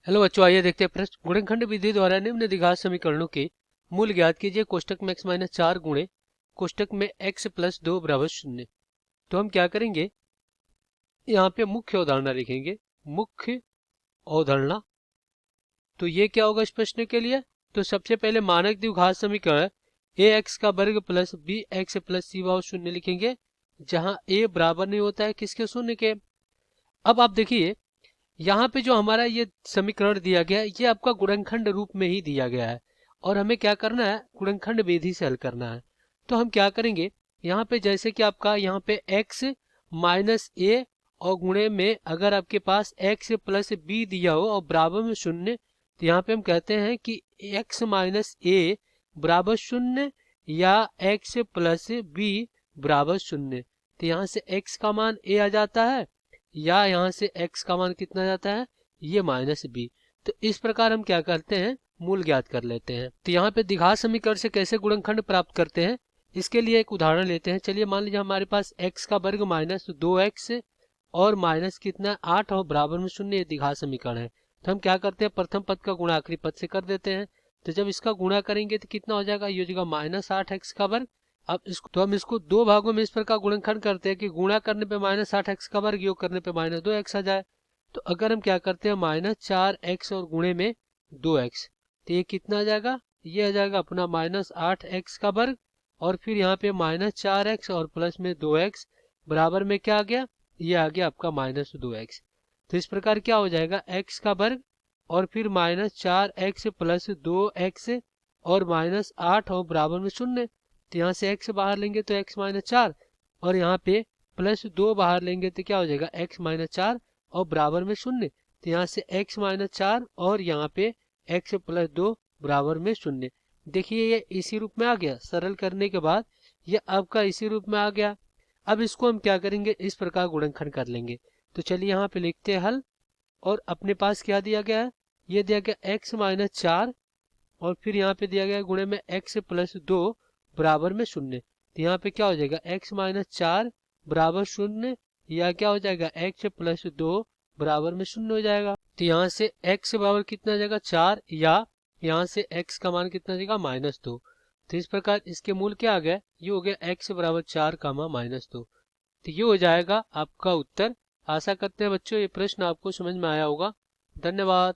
Hello बच्चों, आइए देखते हैं प्रश्न। गुणनखंड विधि द्वारा निम्न समीकरणों के मूल ज्ञात कीजिए। कोष्टक में x माइनस 4 गुणे कोष्टक में x प्लस 2 बराबर 0। तो हम क्या करेंगे, यहाँ पे मुख्य अवधारणा लिखेंगे। मुख्य अवधारणा, तो ये क्या होगा इस प्रश्न के लिए? तो सबसे पहले मानक द्विघात समीकरण ax का वर्ग प्लस bx प्लस c बराबर 0 लिखेंगे, जहाँ a बराबर नहीं होता है किसके? शून्य के। अब आप देखिए, यहाँ पे जो हमारा ये समीकरण दिया गया है, ये आपका गुणनखंड रूप में ही दिया गया है और हमें क्या करना है, गुणनखंड विधि से हल करना है। तो हम क्या करेंगे, यहाँ पे जैसे कि आपका यहाँ पे x माइनस ए और गुणे में अगर आपके पास x प्लस बी दिया हो और बराबर में 0, तो यहाँ पे हम कहते हैं कि x माइनस ए बराबर 0 या x प्लस बी बराबर 0। तो यहाँ से x का मान a आ जाता है या यहाँ से x का मान कितना जाता है, ये माइनस बी। तो इस प्रकार हम क्या करते हैं, मूल ज्ञात कर लेते हैं। तो यहाँ पे द्विघात समीकरण से कैसे गुणनखंड प्राप्त करते हैं, इसके लिए एक उदाहरण लेते हैं। चलिए मान लीजिए हमारे पास x का वर्ग माइनस 2x और माइनस कितना 8 और बराबर में 0, ये द्विघात समीकरण है। तो हम क्या करते हैं, प्रथम पद का गुणा आखिरी पद से कर देते हैं। तो जब इसका गुणा करेंगे तो कितना हो जाएगा, ये हो जाएगा माइनस 8x का वर्ग। अब इसको तो हम इसको दो भागों में इस प्रकार गुणनखंड करते हैं कि गुणा करने पे माइनस 8x का वर्ग, योग करने पे माइनस 2x आ जाए। तो अगर हम क्या करते हैं, माइनस 4x और गुणे में 2x, तो ये कितना आ जाएगा, ये आ जाएगा अपना माइनस 8x का वर्ग और फिर यहाँ पे माइनस 4x और प्लस में 2x बराबर में क्या आ गया, ये आ गया आपका माइनस 2x। तो इस प्रकार क्या हो जाएगा, x का वर्ग और फिर माइनस 4x प्लस 2x और माइनस 8 और बराबर में 0। तो यहाँ से x बाहर लेंगे तो x माइनस 4 और यहाँ पे प्लस 2 बाहर लेंगे तो क्या हो जाएगा, x माइनस 4 और बराबर में 0। तो यहाँ से x माइनस 4 और यहाँ पे x प्लस 2 बराबर में 0। देखिए ये इसी रूप में आ गया। सरल करने के बाद ये आपका इसी रूप में आ गया। अब इसको हम क्या करेंगे, इस प्रकार गुणनखंड कर लेंगे। तो चलिए यहाँ पे लिखते हैं हल। और अपने पास क्या दिया गया है, ये दिया गया x माइनस 4 और फिर यहाँ पे दिया गया गुणे में x प्लस 2 बराबर में 0। तो यहाँ पे क्या हो जाएगा, x माइनस 4 बराबर 0 या क्या हो जाएगा, x प्लस 2 बराबर में 0 हो जाएगा। तो यहाँ से x बराबर कितना आ जाएगा, 4, या यहाँ से x का मान कितना आ जाएगा, माइनस 2। तो इस प्रकार इसके मूल क्या आ गया, ये हो गया x बराबर 4 कामा माइनस 2। तो ये हो जाएगा आपका उत्तर। आशा करते हैं बच्चों ये प्रश्न आपको समझ में आया होगा। धन्यवाद।